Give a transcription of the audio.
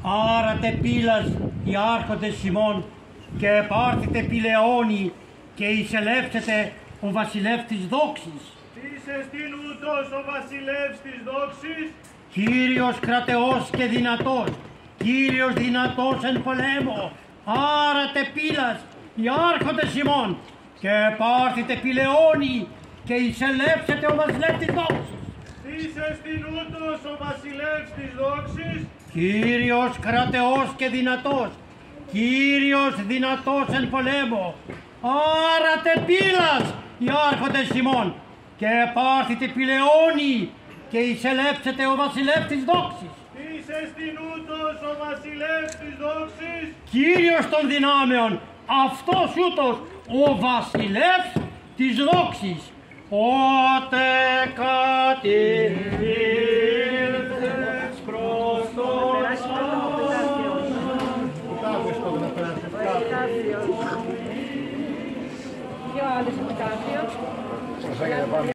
Άρατε πύλας οι άρχοντες ημών και επάρθητε πηλαιώνει και εισελεύσετε ο βασιλεύς της δόξης. Τις εστίν ούτως ο βασιλεύς της δόξης, Κύριος κρατεός και δυνατός, Κύριος δυνατός εν πολέμο, άρατε πύλας οι άρχοντες ημών και επάρθητε πηλαιώνει και εισελεύσετε ο βασιλεύς της δόξης. τις εστίν ούτως ο βασιλεύς της δόξης, Κύριος κρατεός και δυνατός, Κύριος δυνατός εν πολέμο, άρατε πύλας οι άρχοντες ημών και επάρθητε πηλαιώνει και εισελεύσετε ο βασιλεύς της δόξης. τις εστίν ούτως ο βασιλεύς της δόξης, Κύριος των δυνάμεων, αυτός ούτως ο βασιλεύς της δόξης. Ότε κατήρθες προς τον Ποιο άλλο επιτάφιο.